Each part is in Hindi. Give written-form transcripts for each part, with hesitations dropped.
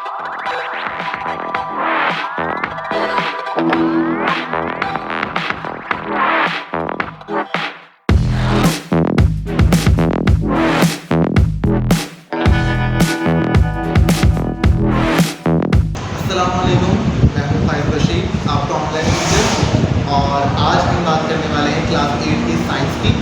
अस्सलामुअलैकुम, मैं हूं फाइज़ रशीद, आपका ऑनलाइन टीचर। और आज हम बात करने वाले हैं क्लास 8 की साइंस की।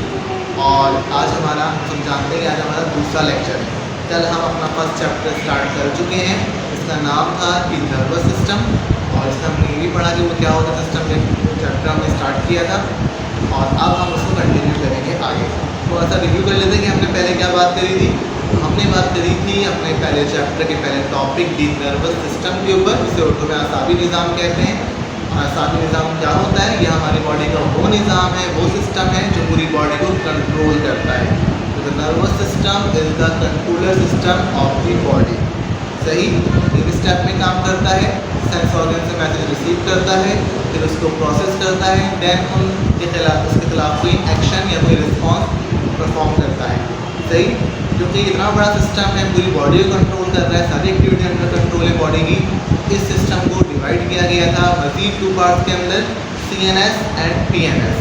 और आज हमारा, हम जानते हैं कि आज हमारा दूसरा लेक्चर है। कल हम अपना फर्स्ट चैप्टर स्टार्ट कर चुके हैं, इसका नाम था कि नर्वस सिस्टम। और इसमें हमने ये भी पढ़ा कि वो क्या होता है सिस्टम में, चैप्टर हमने स्टार्ट किया था और अब हम उसको कंटिन्यू करेंगे आगे। थोड़ा सा रिव्यू कर लेते हैं कि हमने पहले क्या बात करी थी। हमने बात करी थी अपने पहले चैप्टर के पहले टॉपिक दी नर्वस सिस्टम के ऊपर, जिसे उर्दू में आसाबी निज़ाम कहते हैं। आसाबी निज़ाम क्या होता है? यह हमारी बॉडी का वो निज़ाम है, वो सिस्टम है जो पूरी बॉडी को कंट्रोल करता है। तो the nervous system is the controller system of the body. सही, एक स्टेप में काम करता है, सेंस ऑर्गन से मैसेज रिसीव करता है, फिर उसको प्रोसेस करता है, देन उसके खिलाफ कोई एक्शन या कोई रिस्पॉन्स परफॉर्म करता है। सही, क्योंकि इतना बड़ा सिस्टम है, पूरी बॉडी को कंट्रोल कर रहा है, सारी एक्टिविटी अंडर कंट्रोल है बॉडी की। इस सिस्टम को डिवाइड किया गया था मज़ीद 2 पार्ट्स के अंदर, CNS and PNS।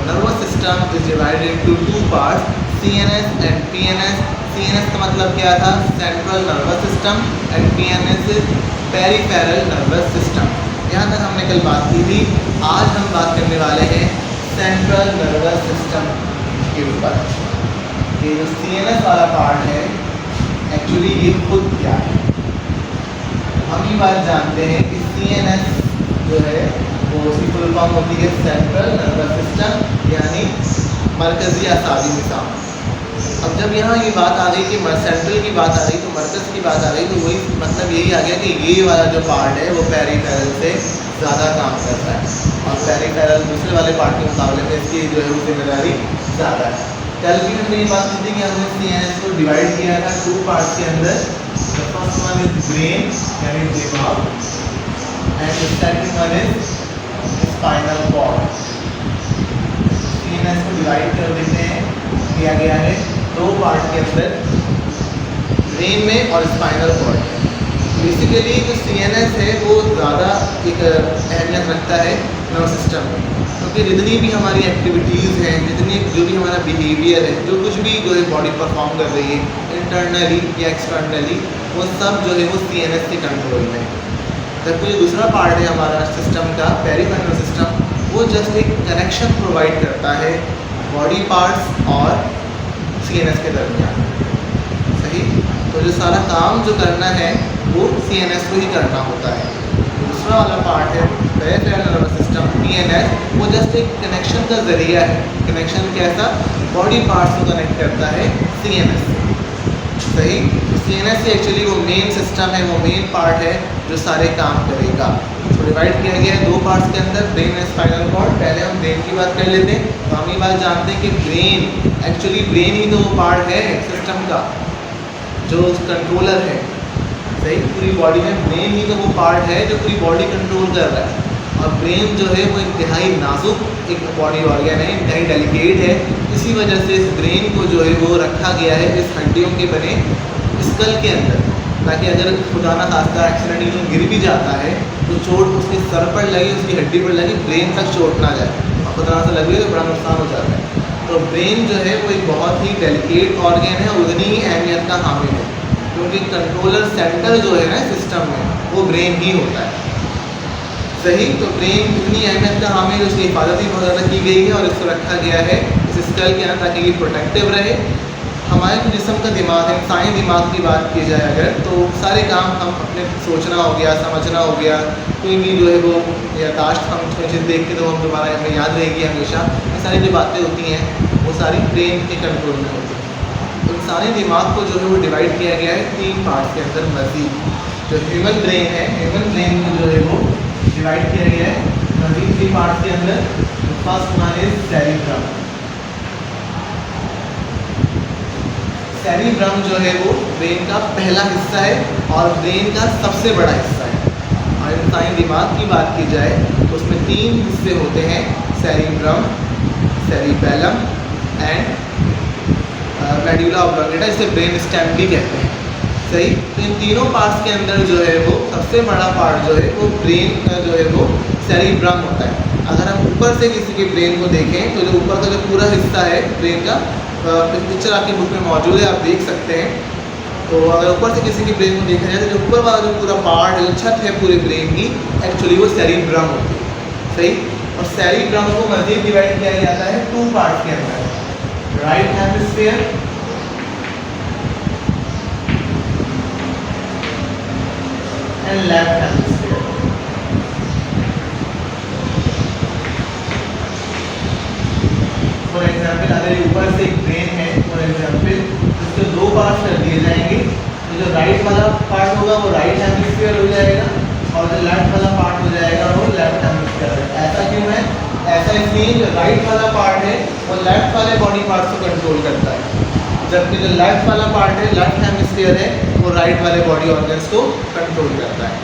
Nervous system is divided into 2 parts, CNS and PNS। CNS का मतलब क्या था? Central nervous system, and PNS is peripheral nervous system. यहाँ तक हमने कल बात की थी। आज हम बात करने वाले हैं सेंट्रल नर्वस सिस्टम के ऊपर। ये जो CNS वाला पार्ट है, एक्चुअली ये खुद क्या है? हम ये बात जानते हैं कि CNS जो है वो उसकी फुल फॉर्म होती है सेंट्रल नर्वस सिस्टम, यानी मरकज़ी आसाबी निज़ाम। अब जब यहाँ ये बात आ गई कि सेंट्रल की बात आ गई, तो मरकज़ की बात आ गई, तो वही मतलब यही आ गया कि ये वाला जो पार्ट है वो पेरिफेरल से ज़्यादा काम करता है, और पेरिफेरल दूसरे वाले पार्ट के मुकाबले में इसकी जो है वो जिम्मेदारी ज़्यादा है। कल भी हमने ये बात की थी कि हमने CNS को डिवाइड किया था 2 पार्ट्स के अंदर। The first one is brain, यानी दिमाग, and the second one is spinal cord. CNS को डिवाइड कर देते हैं, किया गया है 2 पार्ट के अंदर, ब्रेन में और स्पाइनल कॉर्ड में। बेसिकली जो CNS है वो ज़्यादा एक अहमियत रखता है नर्वस सिस्टम में, क्योंकि जितनी भी हमारी एक्टिविटीज़ हैं, जितनी जो भी हमारा बिहेवियर है, जो कुछ भी जो है बॉडी परफॉर्म कर रही है इंटरनली या एक्सटर्नली, वो सब जो है वो CNS के कंट्रोल में है। जबकि जो दूसरा पार्ट है हमारा सिस्टम का, पेरिफेरल सिस्टम, वो जस्ट एक कनेक्शन प्रोवाइड करता है बॉडी पार्ट्स और CNS के दरमियान। सही, तो जो सारा काम जो करना है वो CNS को ही करना होता है। दूसरा वाला पार्ट है पेरिफेरल नर्वस सिस्टम, PNS, वो जस्ट एक कनेक्शन का ज़रिया है। कनेक्शन कैसा? बॉडी पार्ट्स को कनेक्ट करता है CNS से। सही, CNS से एक्चुअली वो मेन सिस्टम है, वो मेन पार्ट है जो सारे काम करेगा। तो डिवाइड किया गया है 2 पार्ट्स के अंदर, ब्रेन एंड स्पाइनल कॉर्ड। पहले हम ब्रेन की बात कर लेते हैं। तो हम ये बात जानते हैं कि ब्रेन ही तो वो पार्ट है सिस्टम का जो कंट्रोलर है। सही, पूरी बॉडी में ब्रेन ही तो वो पार्ट है जो पूरी बॉडी कंट्रोल कर रहा है। और ब्रेन जो है वो इंतहाई नाजुक एक बॉडी ऑर्गन है, इंतहाई डेलिकेट है। इसी वजह से इस ब्रेन को जो है वो रखा गया है इस हड्डियों के बने स्कल के अंदर, ताकि अगर खुदा ना खास्ता एक्सीडेंटली गिर भी जाता है तो चोट उसके सर पर लगे, उसकी हड्डी पर लगे, ब्रेन तक चोट ना जाए, और खुदा से लगे तो बड़ा नुकसान हो जाता है। तो ब्रेन जो है वो एक बहुत ही डेलिकेट ऑर्गन है, उतनी ही अहमियत का हामिल है, क्योंकि कंट्रोलर सेंटर जो है ना सिस्टम में, वो ब्रेन ही होता है। सही, तो ब्रेन इतनी अहमियत का हामिल, उसकी हिफाजत भी बहुत ज़्यादा की गई है और इसको रखा गया है इस स्कल के अंदर ताकि ये प्रोटेक्टिव रहे। हमारे जो जिस्म का दिमाग है, इंसानी दिमाग की बात की जाए अगर, तो सारे काम हम अपने सोचना हो गया, समझना हो गया, कोई भी जो है वो यादाश्त, हम कोई चीज़ देख के तो हम दोबारा हमें याद रहेगी हमेशा, ये सारी जो बातें होती हैं वो सारी ब्रेन के कंट्रोल में होती हैं। तो इंसानी दिमाग को जो है वो डिवाइड किया गया है 3 पार्ट्स के अंदर मज़ीद। जो ह्यूमन ब्रेन है, ह्यूमन ब्रेन को जो है वो डिवाइड किया गया है मज़ीद 3 पार्ट्स के अंदर। First one is cerebrum. Cerebrum जो है वो ब्रेन का पहला हिस्सा है और ब्रेन का सबसे बड़ा हिस्सा है। और इंसानी दिमाग की बात की जाए तो उसमें 3 हिस्से होते हैं, cerebrum, cerebellum and medulla oblongata, इसे ब्रेन स्टेम भी कहते हैं। सही। तो इन तीनों पार्ट्स के अंदर जो है वो सबसे बड़ा पार्ट जो है वो ब्रेन का जो है वो सेरिब्रम होता है। अगर हम ऊपर से किसी के ब्रेन को देखें तो जो ऊपर का जो पूरा हिस्सा है ब्रेन का, पिक्चर आपकी बुक में मौजूद है, आप देख सकते हैं। तो अगर ऊपर से किसी की ब्रेन को देखा जाए तो जो ऊपर वाला जो पूरा पार्ट है, जो छत है पूरे ब्रेन की, एक्चुअली वो सेरिब्रम होती है। सही। और सेरिब्रम को मज़ीद डिवाइड किया जाता है 2 पार्ट्स के अंदर, right hemisphere and left hemisphere. For example अगर ऊपर से एक ब्रेन है, फॉर एग्जाम्पल उसके 2 पार्ट्स कर दिए जाएंगे। तो जो राइट वाला पार्ट होगा वो राइट हेमिस्फीयर हो जाएगा और जो लेफ्ट वाला पार्ट हो जाएगा वो लेफ्ट हेमिस्फीयर। ऐसा क्यों है? ऐसा इसलिए जो राइट वाला पार्ट है वो लेफ्ट वाले बॉडी पार्ट्स को कंट्रोल करता है, जबकि जो लेफ्ट वाला पार्ट है, लेफ्ट हेमिस्फीयर है, वो राइट वाले बॉडी ऑर्गन्स को कंट्रोल करता है।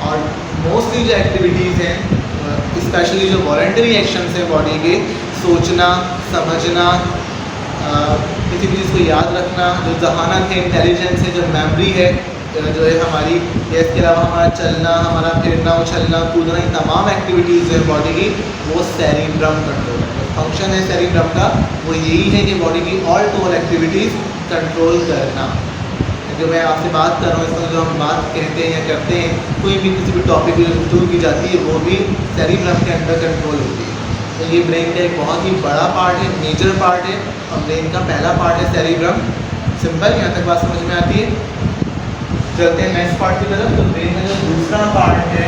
और मोस्टली जो एक्टिविटीज़ हैं, स्पेशली जो वॉलंटरी एक्शंस हैं बॉडी के, सोचना, समझना, किसी भी चीज़ को याद रखना, जो जहानत है, इंटेलिजेंस है, जो मेमोरी है जो है हमारी, इसके अलावा हमारा चलना, हमारा फिरना, उछलना, कूदना, ये तमाम एक्टिविटीज़ जो है बॉडी की वो सेरिब्रम कंट्रोल है। फंक्शन है सेरिब्रम का वो यही है कि बॉडी की all to all activities control करना। जो मैं आपसे बात कर रहा हूँ इसमें जो हम बात कहते हैं या करते हैं, कोई भी किसी भी टॉपिक की जो गुफ्तगू की जाती है वो भी सेरिब्रम के अंदर कंट्रोल होती है। तो ये ब्रेन का एक बहुत ही बड़ा पार्ट है, मेजर पार्ट है, और ब्रेन का पहला पार्ट है सेरिब्रम। सिंपल, यहाँ तक बात समझ में आती है। चलते हैं नेक्स्ट पार्ट की तरफ। तो ब्रेन का जो दूसरा पार्ट है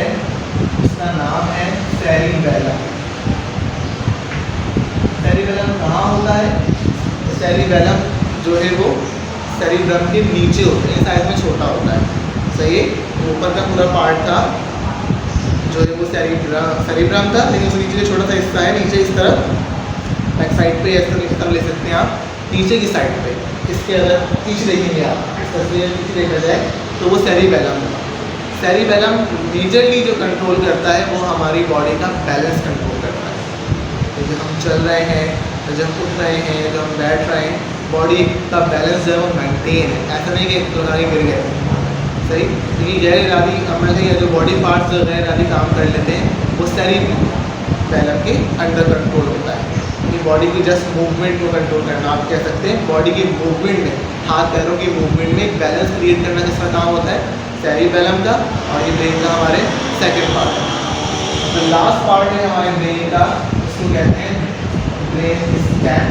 उसका नाम है सेरिबेलम। सेरिबेलम कहाँ होता है? सेरिबेलम जो है वो सेरिब्रम के नीचे होता है, साइज में छोटा होता है। सही है। ऊपर का पूरा पार्ट था जो है वो सेरिब्रम था, लेकिन उसके नीचे जो छोटा सा हिस्सा है, नीचे इस तरफ बैक साइड पे इस तरह ले सकते हैं आप, नीचे की साइड पे। इसके अगर पीछे देखेंगे आप, इस तस्वीर में पीछे देखा जाए तो वो सेरिबेलम है। सेरिबेलम मेजरली जो कंट्रोल करता है वो हमारी बॉडी का बैलेंस कंट्रोल करता है। तो जब हम चल रहे हैं, तो जब उठ रहे हैं, जब हम बैठ रहे हैं, बॉडी का बैलेंस जो है वो मेंटेन है। ऐसा नहीं कि एक प्रकार गिर गए। सही। क्योंकि गैर इरादी अमल है या जो बॉडी पार्ट्स जो गैर इरादी काम कर लेते हैं वो सेरिबेलम के अंडर कंट्रोल होता है। कि बॉडी की जस्ट मूवमेंट को कंट्रोल करना, आप कह सकते हैं बॉडी की मूवमेंट में, हाथ पैरों की मूवमेंट में एक बैलेंस क्रिएट करना किसका काम होता है? सेरिबेलम का। और ये ब्रेन का हमारे सेकंड पार्ट है। तो लास्ट पार्ट है हमारे ब्रेन का, उसको कहते हैं ब्रेन स्कैन।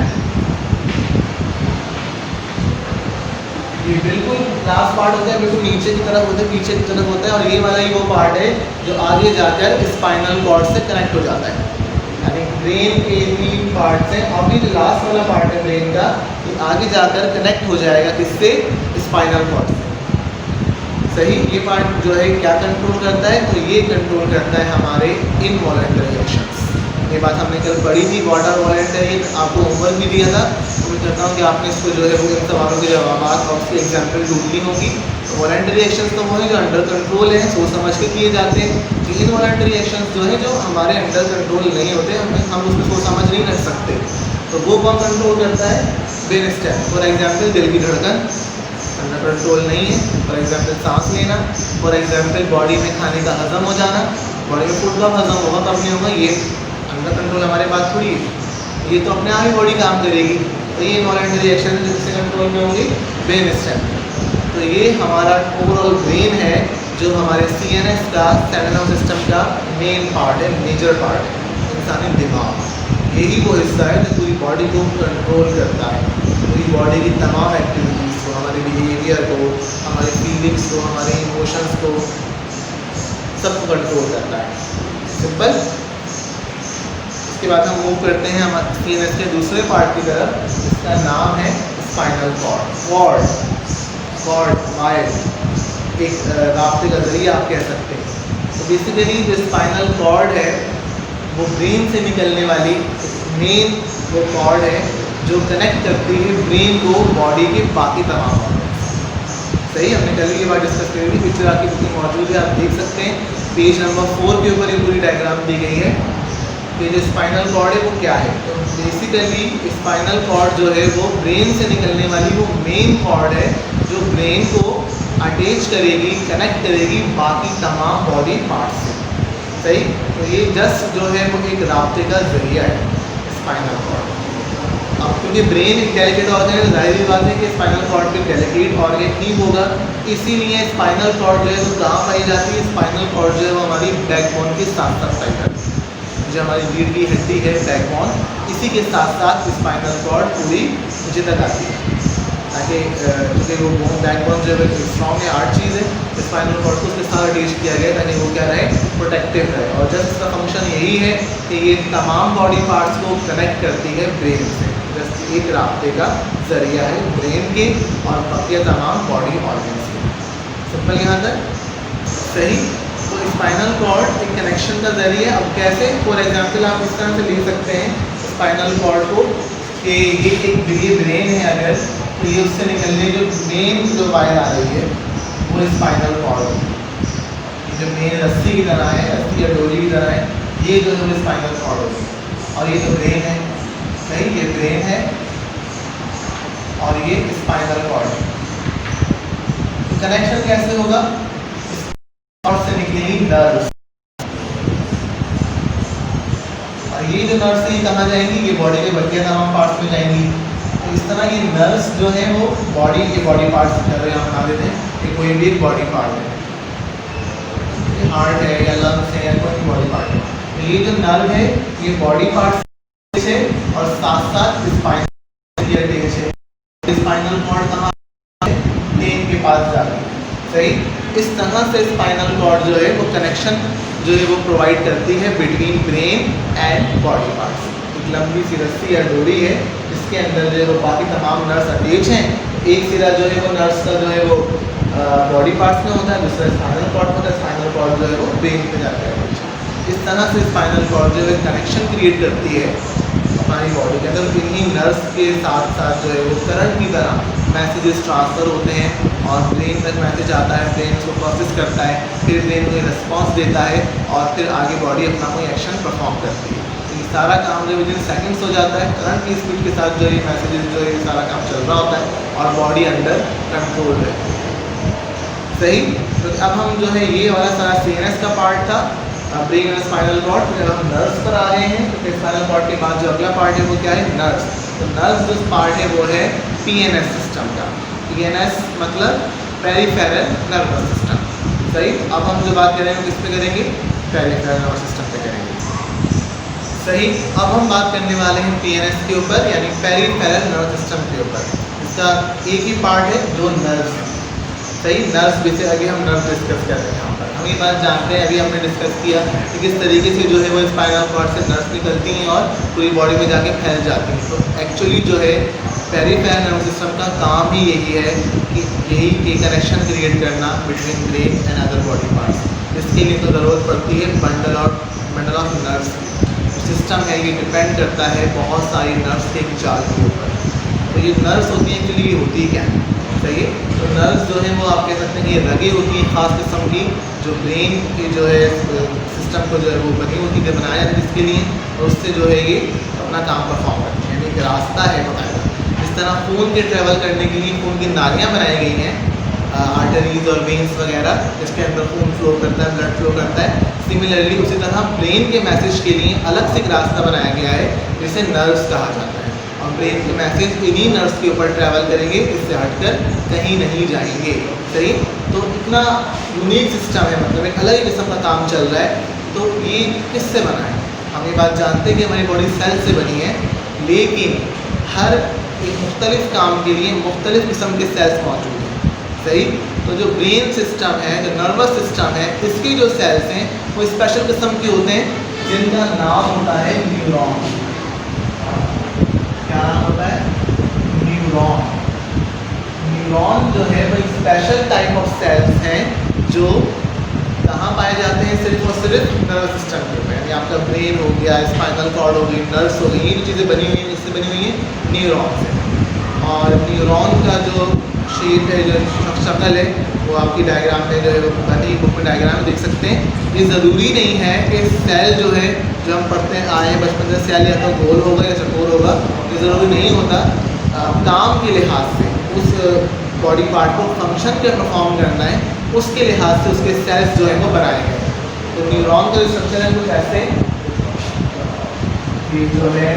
ये बिल्कुल लास्ट पार्ट होता है, बिल्कुल नीचे की तरफ होता है, पीछे की तरफ होता है, और ये वाला ही वो पार्ट है जो आगे जाकर स्पाइनल कॉर्ड से कनेक्ट हो जाता है। यानी ब्रेन के 3 पार्ट्स हैं, अभी जो लास्ट वाला पार्ट है ब्रेन का, ये आगे जाकर कनेक्ट हो जाएगा किससे? स्पाइनल कॉर्ड से। सही। ये पार्ट जो है क्या कंट्रोल करता है? तो ये कंट्रोल करता है हमारे इनवॉलंटरी एक्शंस। ये बात हमने कल पढ़ी थी, वाटर वॉलंटरी, आपको होमवर्क भी दिया था। उम्मीद करता हूँ कि आपने इसको जो है वो इन सवालों के जवाब और उसकी एग्जाम्पल ढूंढनी होगी। तो वॉलंटरी एक्शंस तो वो हैं जो अंडर कंट्रोल हैं, सोच समझ के किए जाते हैं। तो इनवॉलंटरी एक्शंस जो है जो हमारे अंडर कंट्रोल नहीं होते, हम उसमें सोच समझ नहीं रख सकते, तो वो कौन कंट्रोल करता है? Brain stem. फॉर एग्जाम्पल दिल की धड़कन अंडर कंट्रोल नहीं है। फॉर एग्जाम्पल सांस लेना। फॉर एग्जाम्पल बॉडी में खाने का हजम हो जाना। बॉडी में फूड कब हजम होगा, कब नहीं होगा, ये अंडर कंट्रोल हमारे पास थोड़ी है। ये तो अपने आप ही बॉडी काम करेगी। तो ये इनवॉलंटरी एक्शन जिससे कंट्रोल में होंगी ब्रेन स्टेम। तो ये हमारा ओवरऑल ब्रेन है जो हमारे CNS का, सेंट्रल सिस्टम का मेन पार्ट है, मेजर पार्ट है, इंसानी दिमाग। यही वो हिस्सा है जो पूरी बॉडी को कंट्रोल करता है, पूरी बॉडी की तमाम एक्टिविटीज़ को, हमारे बिहेवियर को, हमारे फीलिंग्स को, हमारे इमोशंस को, सबको कंट्रोल करता है। सिंपल। इसके बाद हम मूव करते हैं हमारे CNS के दूसरे पार्ट की तरफ, जिसका नाम है स्पाइनल कॉर्ड। वायर, एक रास्ते का जरिए आप कह सकते हैं। तो बेसिकली जो स्पाइनल कॉर्ड है वो ब्रेन से निकलने वाली मेन वो कॉर्ड है जो कनेक्ट करती है ब्रेन को बॉडी के बाकी तमाम ऑर्गन्स। सही। हमने कल ये बात डिस्कस करी थी, पिक्चर आपकी बुक में मौजूद है, आप देख सकते हैं। पेज नंबर 4 के ऊपर ये पूरी डायग्राम दी गई है कि जो स्पाइनल कॉर्ड है वो क्या है। तो बेसिकली स्पाइनल कॉर्ड जो है वो ब्रेन से निकलने वाली वो मेन कॉर्ड है जो ब्रेन को अटैच करेगी, कनेक्ट करेगी बाकी तमाम बॉडी पार्ट से। सही, तो ये जस्ट जो है वो एक राब्ते का जरिया है स्पाइनल कॉर्ड। अब क्योंकि ब्रेन एक डेलिकेट ऑर्गन है, जाहिर बात है कि स्पाइनल कॉर्ड भी डेलिकेट ऑर्गन ही होगा, इसीलिए स्पाइनल कॉर्ड जो है वो कहाँ पाई जाती है? स्पाइनल कॉर्ड जो है वो हमारी बैकबोन के साथ साथ पाई जाती है। जो हमारी रीढ़ की हड्डी है बैकबोन, इसी के साथ साथ स्पाइनल कॉर्ड पूरी नीचे तक आती है, ताकि क्योंकि वो बैकबोन जो है स्ट्रॉन्ग है, हार्ड चीज़ है, स्पाइनल कॉर्ड को उसके साथ अटैच किया गया ताकि वो क्या रहे? प्रोटेक्टिव रहे। और जस्ट इसका फंक्शन यही है कि ये तमाम बॉडी पार्ट्स को कनेक्ट करती है ब्रेन से। जस्ट एक राब्ते का जरिया है ब्रेन के और बाकी तमाम बॉडी ऑर्गन्स के। सिंपल यहाँ तक सही। तो स्पाइनल कॉर्ड एक कनेक्शन का जरिए। अब कैसे? फॉर एग्जांपल आप इस तरह से ले सकते हैं स्पाइनल कॉर्ड को कि ये ब्रेन है, अगर तो ये उससे निकलने जो मेन जो वायर आ रही है वो स्पाइनल कॉर्ड, जो मेन रस्सी की तरह है, रस्सी या डोरी की तरह है, ये जो है स्पाइनल कॉर्ड होगी। और ये तो ब्रेन है, सही, ये ब्रेन है और ये स्पाइनल कॉर्ड है। तो कनेक्शन कैसे होगा? कॉर्ड से निकलेगी नर्व्स, और ये जो नर्व्स है ये कहाँ जाएंगी? ये बॉडी के बाकी तमाम पार्ट्स में जाएंगी। तो इस तरह ये नर्व्स जो है वो बॉडी के बॉडी पार्ट्स चलो यहाँ बना देते हैं कि कोई भी एक बॉडी पार्ट है, हार्ट है या लंग्स है या कोई भी बॉडी पार्ट है, तो ये जो नर्व है ये बॉडी पार्ट है और साथ साथ स्पाइनल है। स्पाइनल कॉर्ड कहाँ है? ब्रेन के पास जाती है। सही, इस तरह से स्पाइनल कॉर्ड जो है वो कनेक्शन जो है वो प्रोवाइड करती है between brain and body parts. एक लंबी सी रस्सी या डोरी है जिसके अंदर जो है वो बाकी तमाम नर्व्स अटैच हैं। एक सिरा जो है वो नर्व्स का जो है वो बॉडी पार्ट्स में होता है, दूसरा स्पाइनल कॉर्ड होता है, स्पाइनल कॉर्ड जो है वो ब्रेन पे जाता है। इस तरह से स्पाइनल कॉर्ड जो है कनेक्शन क्रिएट करती है हमारी बॉडी के अंदर। इन्हीं नर्व्स के साथ साथ जो है वो करंट की तरह मैसेजेस ट्रांसफ़र होते हैं और ब्रेन तक मैसेज आता है, ब्रेन उसको प्रोसेस करता है, फिर ब्रेन कोई रिस्पॉन्स देता है और फिर आगे बॉडी अपना कोई एक्शन परफॉर्म करती है। तो ये सारा काम जो विदिन सेकंड्स हो जाता है, करंट की स्पीड के साथ जो ये मैसेजेस जो है सारा काम चल रहा होता है और बॉडी अंडर कंट्रोल रहती है। सही, तो अब हम जो है ये वाला सारा सीएनएस का पार्ट था, ब्रेन एंड स्पाइनल कॉर्ड। फिर हम नर्व्स पर आ रहे हैं, तो फिर स्पाइनल कॉर्ड के बाद जो अगला पार्ट है वो क्या है? नर्व्स। तो नर्व्स जो पार्ट है वो है पीएनएस सिस्टम का। पीएनएस मतलब पेरिफेरल नर्वस सिस्टम। सही, अब हम जो बात करेंगे किस पे करेंगे? पेरिफेरल नर्वस सिस्टम पे करेंगे। सही, अब हम बात करने वाले हैं पीएनएस के ऊपर, यानी पेरिफेरल नर्वस सिस्टम के ऊपर। इसका एक ही पार्ट है जो नर्व्स। सही, नर्व्स बेसिस आगे हम नर्व डिस्कस कर रहे हैं यहाँ पर। हम ये बात जानते हैं, अभी हमने डिस्कस किया कि किस तरीके से जो है वो स्पाइनल कॉर्ड से नर्व्स निकलती हैं और पूरी बॉडी में जाके फैल जाती हैं। तो एक्चुअली जो है पेरिफेरल नर्वस सिस्टम का काम ही यही है कि यही कि कनेक्शन क्रिएट करना between brain and other body parts. इसके लिए तो ज़रूरत पड़ती है बंडल ऑफ नर्व्स। सिस्टम है ये डिपेंड करता है बहुत सारी नर्व्स के एक जाल के ऊपर। तो ये नर्व्स होती हैं, एक्चुअली ये होती क्या है? सही है, तो नर्व्स जो है वो आप कह सकते हैं कि रगे होती हैं ख़ास किस्म की, जो ब्रेन की जो है सिस्टम को जो है वो बनी होती है, बनाया जाता है जिसके लिए, और उससे जो है ये अपना काम परफॉर्म करती है। यानी एक रास्ता है बताया। जिस तरह खून के ट्रैवल करने के लिए खून की नालियाँ बनाई गई हैं, आर्टरीज और वेन्स वगैरह, जिसके अंदर खून फ्लो करता है, ब्लड फ्लो करता है, सिमिलरली उसी तरह ब्रेन के मैसेज के लिए अलग से एक रास्ता बनाया गया है जिसे नर्व्स कहा जाता है। और ब्रेन के मैसेज इन्हीं नर्व्स के ऊपर ट्रैवल करेंगे, इससे हटकर कहीं नहीं जाएंगे। सही, तो इतना यूनिक सिस्टम है, मतलब एक अलग ही किस्म का काम चल रहा है। तो ये किससे बना है? हम ये बात जानते हैं कि हमारी बॉडी सेल से बनी है, लेकिन हर एक मुख्तलिफ काम के लिए मुख्तलिफ किस्म के सेल्स मौजूद हैं। सही, तो जो ब्रेन सिस्टम है, जो नर्वस सिस्टम है, इसके जो सेल्स हैं वो स्पेशल किस्म के होते हैं जिनका नाम होता है न्यूरॉन। क्या नाम होता है? न्यूरॉन। न्यूरॉन जो है वो स्पेशल टाइप ऑफ सेल्स हैं जो कहाँ पाए जाते हैं? सिर्फ और सिर्फ नर्वस सिस्टम के ऊपर। यानी आपका ब्रेन हो गया, स्पाइनल कॉर्ड हो गई, नर्व्स हो गई, ये जो चीज़ें बनी हुई हैं इससे बनी हुई हैं न्यूरॉन से। और न्यूरॉन का जो शेप है, जो शक्ल है, वो आपकी डायग्राम में जो है वो बनी बुक में डायग्राम में देख सकते हैं। ये ज़रूरी नहीं है कि सेल जो है जो हम पढ़ते हैं आए बचपन से, सेल या तो गोल होगा या चकोर होगा, ये ज़रूरी नहीं होता। काम के लिहाज से उस बॉडी पार्ट को फंक्शन के परफॉर्म करना है, उसके लिहाज से उसके सेल्स जो है वो बनाए गए। तो न्यूरॉन का जो स्ट्रक्चर है कुछ ऐसे, ये जो है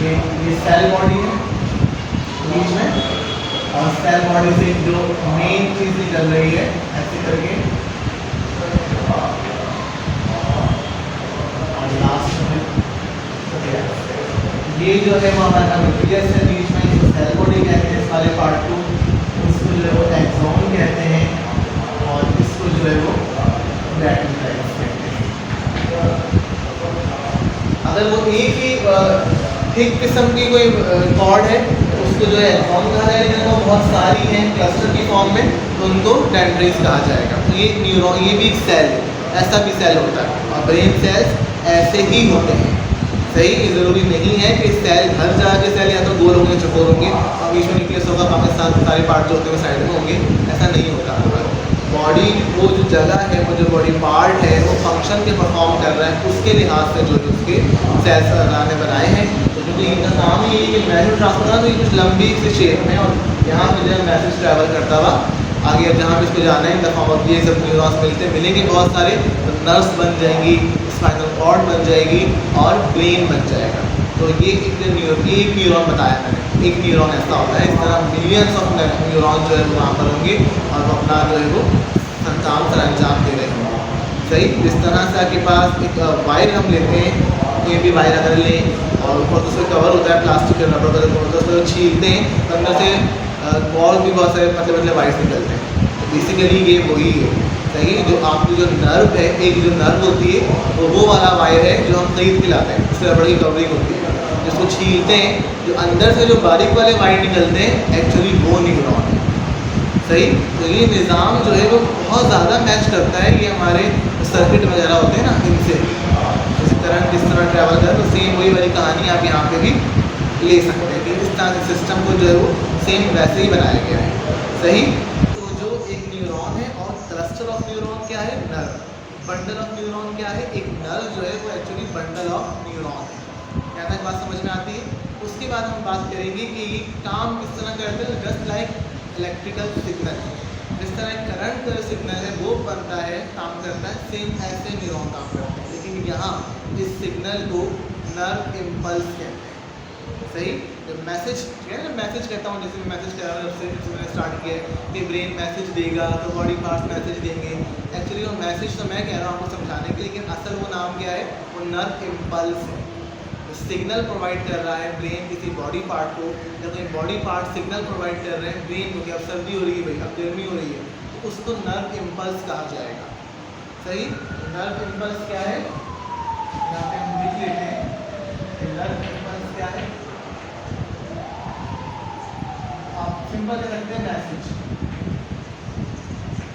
ये सेल बॉडी है बीच में, और सेल बॉडी से जो मेन चीज निकल रही है ऐसे करके, और लास्ट में ये जो है वो हमारा न्यूक्लियस है बीच में, इसको सेल बॉडी कहते हैं इस वाले पार्ट को, इसको जो है वो एक्सॉन कहते हैं, और इसको जो है वो डेंड्राइट्स कहते हैं। अगर वो एक ही एक किस्म की कोई कॉर्ड है उसको जो है एक्सॉन कहा जाएगा, लेकिन वो बहुत सारी हैं क्लस्टर की फॉर्म में तो उनको डेंड्राइट्स कहा जाएगा। तो ये न्यूरॉन, ये भी एक सेल है, ऐसा भी सेल होता है, और ब्रेन सेल्स ऐसे ही होते हैं। सही, ये ज़रूरी नहीं है कि सेल हर जगह के सेल या तो गोल होंगे चौकोर होंगे और बीच में न्यूक्लियस होगा, पाकिस्तान के सारे पार्ट जो होते हैं वो साइड में होंगे, ऐसा नहीं होता। बॉडी वो जो जगह है, वो जो बॉडी पार्ट है वो फंक्शन के परफॉर्म कर रहा है, उसके लिहाज से जो उसके सेल्स ने बनाए हैं। तो क्योंकि इनका काम ही है कि मैसेज ट्रांसफर करना, तो ये कुछ लंबी सी शेप में, और यहाँ पे जो है मैसेज ट्रैवल करता हुआ आगे अब जहाँ पे इसको जाना है इन द फॉर्म ऑफ ये सब न्यूरॉन्स मिलेंगे बहुत सारे, तो नर्व्स बन जाएंगी, स्पाइनल कॉर्ड बन जाएगी और ब्रेन बन जाएगा। तो ये एक न्यूरॉन बताया मैंने, एक न्यूरॉन ऐसा होता है। इस तरह मिलियंस ऑफ न्यूरॉन जो है वो वहाँ पर होंगे और वो अपना जो है वो काम सर अंजाम दे रहे होंगे। सही, जिस तरह से आपके पास एक वायर हम लेते हैं, कोई भी वायर अगर लें और ऊपर उसमें कवर होता है प्लास्टिक के रबर का, तो उसको छीलते हैं तो अंदर से बॉल भी बहुत सारे मतलब वाइस निकलते हैं। तो बेसिकली ये वही है। सही, जो आपकी जो नर्व है, एक जो नर्व होती है वो वाला वायर है जो हम खरीद के लाते हैं, उससे रबड़ की कवरिंग होती है, जिसको छीलते हैं, जो अंदर से जो बारीक वाले वायर निकलते हैं एक्चुअली वो न्यूरॉन है। सही, तो ये निज़ाम जो है वो बहुत ज़्यादा मैच करता है ये हमारे सर्किट वगैरह होते हैं ना इनसे, इस तरह किस तरह ट्रैवल करें, तो सेम वही वाली कहानी आप यहाँ पे भी ले सकते हैं कि इस तरह के सिस्टम को जो है वो सेम वैसे ही बनाया गया है। सही, तो जो एक न्यूरॉन है और क्लस्टर ऑफ न्यूरॉन क्या है, नर्व, बंडल ऑफ न्यूरॉन क्या है, एक नर्व जो है वो एक्चुअली बंडल ऑफ न्यूरॉन है। क्या तक बात समझ में आती है? उसके बाद हम बात करेंगे कि ये काम किस तरह करते हैं, जस्ट लाइक इलेक्ट्रिकल सिग्नल, जिस तरह करंट का सिग्नल है वो बनता है, काम करता है, सेम ऐसे न्यूरॉन काम करते हैं, लेकिन यहाँ इस सिग्नल को नर्व इम्पल्स कहते हैं। सही, जब मैसेज है ना, मैसेज कहता हूँ, जैसे मैं मैसेज कह रहा हूँ, जब से मैंने स्टार्ट किया है कि ब्रेन मैसेज देगा तो बॉडी पार्ट्स मैसेज देंगे। एक्चुअली वो मैसेज तो मैं कह रहा हूँ आपको समझाने के लिए, लेकिन असल वो नाम क्या है, वो नर्व इम्पल्स है। सिग्नल प्रोवाइड कर रहा है ब्रेन किसी बॉडी पार्ट को, या कोई बॉडी पार्ट सिग्नल प्रोवाइड कर रहे हैं ब्रेन को कि अब सर्दी हो रही है भाई, अब गर्मी हो रही है, तो उसको नर्व इम्पल्स कहा जाएगा। सही, नर्व इम्पल्स क्या है, यहाँ पे हम लिख लेते हैं नर्व इम्पल्स क्या है। आप सिंपल से रखते हैं मैसेज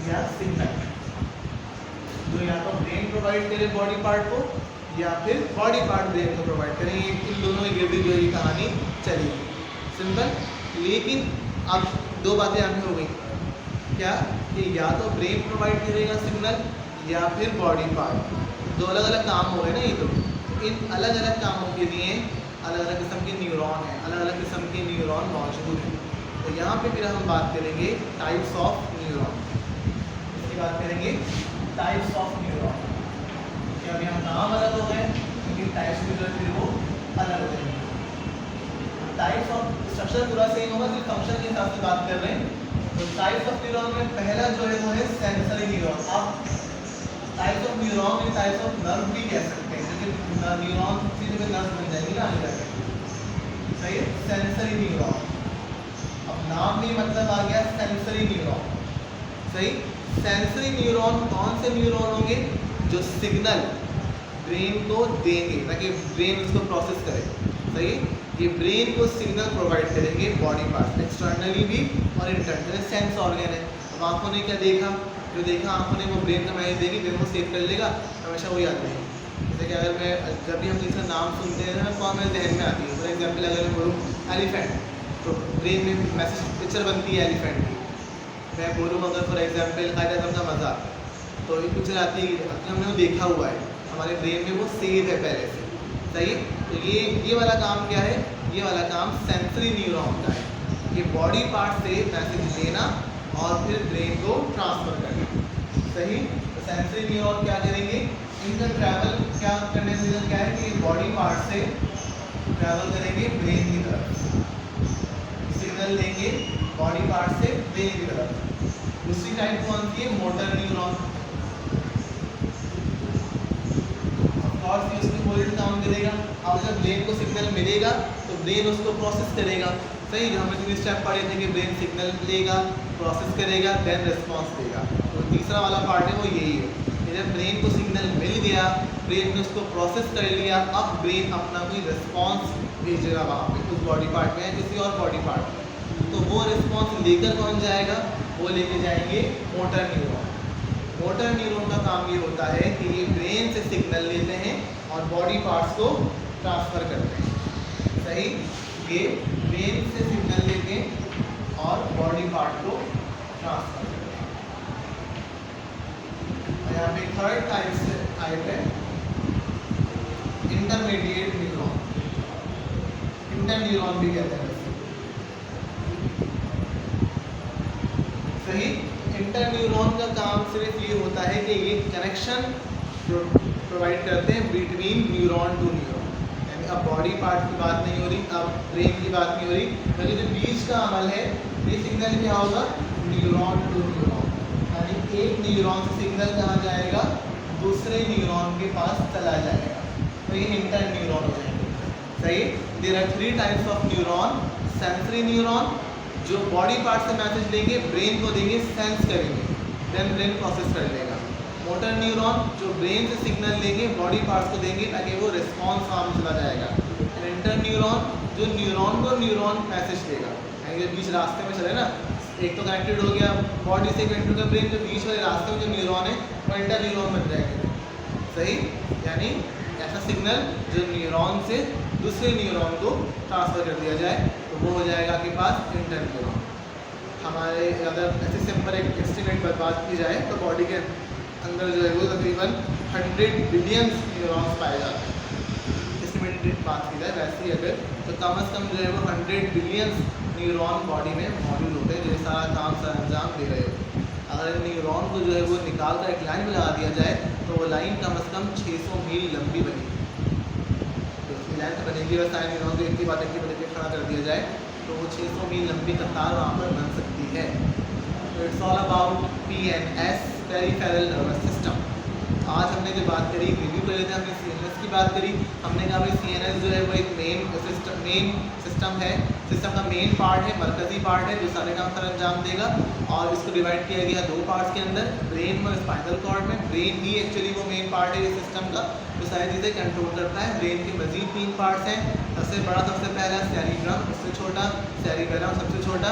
या सिग्नल, जो या तो ब्रेन प्रोवाइड करे बॉडी पार्ट को या फिर बॉडी पार्ट ब्रेन को प्रोवाइड करें, इन दोनों के गिर्द जो ये कहानी चलेगी, सिंपल। लेकिन अब दो बातें यहाँ पे हो गई, क्या कि या तो ब्रेन प्रोवाइड करेगा सिग्नल या फिर बॉडी पार्ट, दो अलग अलग काम हो गए ना ये। तो इन अलग अलग कामों के लिए अलग अलग किस्म के न्यूरॉन हैं, अलग अलग किस्म के न्यूरॉन मौजूद हैं। तो यहाँ पे फिर हम बात करेंगे टाइप्स ऑफ न्यूरॉन, इसकी बात करेंगे टाइप्स ऑफ न्यूरॉन। अभी हम नाम अलग हो गए लेकिन टाइप्स भी जो है फिर वो अलग हो जाएंगे। टाइप्स ऑफ स्ट्रक्चर पूरा सेम होगा, सिर्फ फंक्शन के हिसाब से बात कर रहे हैं। तो टाइप्स ऑफ न्यूरॉन में पहला जो है वो है सेंसरी न्यूरॉन। आप टाइप्स ऑफ न्यूरॉन या टाइप्स ऑफ नर्व भी कह सकते हैं, क्योंकि न्यूरॉन की जगह नर्व बन जाएंगी ना आगे जाके। सही है, सेंसरी न्यूरॉन, अब नाम में मतलब आ गया सेंसरी न्यूरॉन। सही, सेंसरी न्यूरॉन कौन से न्यूरॉन होंगे, जो सिग्नल ब्रेन को देंगे ताकि ब्रेन उसको प्रोसेस करे। सही, ये ब्रेन को सिग्नल प्रोवाइड करेंगे बॉडी पार्ट, एक्सटर्नली भी और इंटरनली। सेंस ऑर्गन है, अब आंखों ने क्या देखा, जो देखा आंखों ने वो ब्रेन का मैसेज देगी, ब्रेन को सेव कर लेगा, हमेशा वो याद रहेगी। जैसे कि अगर मैं जब भी हम किसी का नाम सुनते हैं ना, कौन मेरे जहन में आती है। फॉर एग्जाम्पल अगर मैं बोलूँ एलिफेंट, तो ब्रेन में मैसेज पिक्चर बनती है एलिफेंट की। मैं बोलूँ अगर फॉर एग्जाम्पल कायदा आज़म का मज़ाक, तो एक पिक्चर आती है, हमने वो देखा हुआ है, हमारे ब्रेन में वो सेव है पहले से। सही, तो ये वाला काम क्या है, ये वाला काम सेंसरी न्यूरॉन का है। ये बॉडी पार्ट से मैसेज लेना और फिर ब्रेन को ट्रांसफर करना। सही। तो सेंसरी न्यूरॉन क्या करेंगे, इनका ट्रैवल क्या करने से क्या है कि बॉडी पार्ट से ट्रैवल करेंगे ब्रेन की तरफ, सिग्नल देंगे बॉडी पार्ट से ब्रेन की तरफ। दूसरी टाइप कौन सी है, मोटर न्यूरॉन। और फिर उसमें कोई काम करेगा, और जब ब्रेन को सिग्नल मिलेगा तो ब्रेन उसको प्रोसेस करेगा। सही, जो हमने 3 स्टेप पढ़े थे कि ब्रेन सिग्नल लेगा, प्रोसेस करेगा, देन रिस्पॉन्स देगा। तो तीसरा वाला पार्ट है वो यही है कि जब ब्रेन को सिग्नल मिल गया, ब्रेन ने उसको प्रोसेस कर लिया, अब ब्रेन अपना कोई रिस्पॉन्स भेजेगा वहाँ पे उस बॉडी पार्ट में या किसी और बॉडी पार्ट में। तो वो रिस्पॉन्स लेकर कौन जाएगा, वो लेके जाएंगे मोटर न्यूरॉन। मोटर न्यूरॉन का काम ये होता है कि ये ब्रेन से सिग्नल लेते हैं और बॉडी पार्ट्स को ट्रांसफ़र करते हैं। सही, ये ब्रेन से सिग्नल लेते हैं और बॉडी पार्ट को ट्रांसफ़र करते हैं। और यहाँ पे थर्ड टाइप है इंटरमीडिएट न्यूरॉन, इंटर न्यूरॉन भी कहते हैं। सही, इंटर न्यूरॉन का काम सिर्फ ये होता है कि ये कनेक्शन प्रोवाइड करते हैं बिटवीन न्यूरॉन टू न्यूरॉन। यानी अब बॉडी पार्ट की बात नहीं हो रही, अब ब्रेन की बात नहीं हो रही, बल्कि जो बीच का अमल है ये सिग्नल क्या होगा, न्यूरॉन टू न्यूरॉन। यानी एक न्यूरॉन से सिग्नल कहाँ जाएगा, दूसरे न्यूरॉन के पास चला जाएगा, तो ये इंटर न्यूरॉन हो जाएंगे। सही, there are 3 types of neuron. Sensory neuron जो बॉडी पार्ट से मैसेज लेंगे, ब्रेन को देंगे, सेंस करेंगे, देन ब्रेन प्रोसेस कर लेगा। मोटर न्यूरॉन जो ब्रेन से सिग्नल लेंगे, बॉडी पार्ट्स को देंगे ताकि वो रिस्पॉन्स फॉर्म चला जाएगा। इंटर न्यूरॉन जो न्यूरॉन को न्यूरॉन मैसेज देगा, यानी जो बीच रास्ते में चले ना, एक तो कनेक्टेड हो गया बॉडी से कनेक्टेड हो गया ब्रेन, जो बीच वाले रास्ते में जो न्यूरॉन है वो इंटर न्यूरॉन बन जाएंगे। सही, यानी ऐसा सिग्नल जो न्यूरॉन से दूसरे न्यूरॉन को ट्रांसफ़र कर दिया जाए तो वो हो जाएगा आपके पास इंटर न्यूरॉन। हमारे अगर ऐसे सिंपल एक एस्टिमेट पर बात की जाए तो बॉडी के अंदर जो है वो तकरीबन 100 बिलियन न्यूरॉन्स पाए जाते हैं। एस्टिमेटेड बात की जाए वैसे ही अगर तो कम से कम जो है वो 100 बिलियन न्यूरॉन बॉडी में मौजूद होते हैं जो ये सारा काम सर अंजाम दे रहे होते हैं। अगर न्यूरॉन को जो है वो निकाल कर एक लाइन में लगा दिया जाए तो वो लाइन कम से कम 600 मील लंबी बनेगी। तो उसकी लाइन बनेगी और सारे न्यूरॉन को एक ही बात खड़ा कर दिया जाए तो वो 600 मील लंबी कतार वहाँ पर बन सकती है। तो it's all about PNS, peripheral nervous system. आज हमने जो बात करी, रिव्यू कर लेते हैं, हमने CNS की बात करी। हमने कहा भाई CNS जो है वो एक मेन सिस्टम है, सिस्टम का मेन पार्ट है, मरकजी पार्ट है जो सारे काम सर अंजाम देगा। और इसको डिवाइड किया गया 2 पार्ट्स के अंदर, ब्रेन और स्पाइनल कॉर्ड में। ब्रेन ही एक्चुअली वो मेन पार्ट है इस सिस्टम का जो सारी चीज़ें कंट्रोल करता है। ब्रेन के मजीद 3 पार्ट्स हैं, सबसे बड़ा सबसे पहला सेरिब्रम, उससे छोटा सेरिबेलम, सबसे छोटा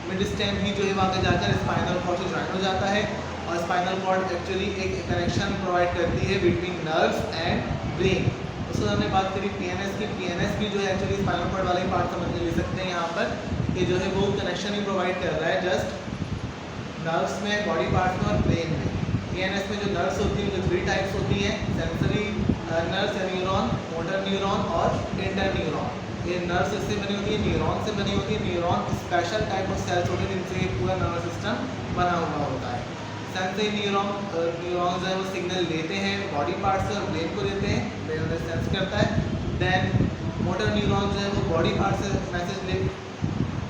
मिड स्टेम ही जो है वहाँ जाकर स्पाइनल कॉर्ड से ज्वाइन हो जाता है। और स्पाइनल कॉर्ड एक्चुअली एक कनेक्शन प्रोवाइड करती है बिटवीन नर्व्स एंड ब्रेन। उसको हमने बात करी PNS की। PNS भी जो है एक्चुअली स्पाइनल कॉर्ड वाले पार्ट समझ ले सकते हैं यहाँ पर, कि जो है वो कनेक्शन ही प्रोवाइड कर रहा है जस्ट नर्व्स में, बॉडी पार्ट में और ब्रेन में। PNS में जो नर्व्स होती हैं वो 3 टाइप्स होती हैं, सेंसरी नर्व्स या न्यूरॉन, मोटर न्यूरॉन और इंटर न्यूरॉन। ये नर्व्स इससे बनी होती है, न्यूरॉन से बनी होती है। Neuron special type of cells होते हैं जिनसे ये पूरा नर्वस सिस्टम बना हुआ होता है। सेंसरी न्यूरॉन जो है वो सिग्नल लेते हैं बॉडी पार्ट से और ब्रेन को देते हैं, ब्रेन उन्हें सेंस करता है। देन मोटर न्यूरॉन जो है वो बॉडी पार्ट से मैसेज ले,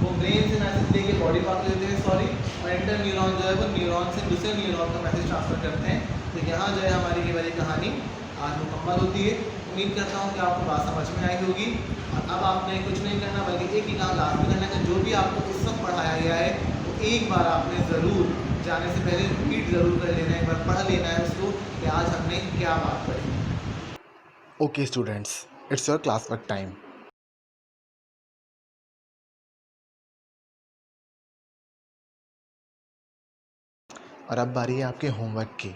वो ब्रेन से मैसेज लेके बॉडी पार्ट को देते हैं, सॉरी। और इंटर न्यूरॉन जो है वो न्यूरॉन से दूसरे न्यूरॉन का मैसेज ट्रांसफर करते हैं। तो यहाँ जो है हमारी ये वाली कहानी आज मुकम्मल होती है। उम्मीद करता हूँ कि आपको बात समझ में आई होगी। और अब आपने कुछ नहीं करना बल्कि एक ही काम लाजमी करना है, जो भी आपको इस वक्त पढ़ाया गया है वो एक बार आपने ज़रूर जाने से पहले रिपीट ज़रूर कर लेना है, एक बार पढ़ लेना है उसको कि आज हमने क्या बात पढ़ी। Okay students, it's your class work time. और अब बारी है आपके होमवर्क की।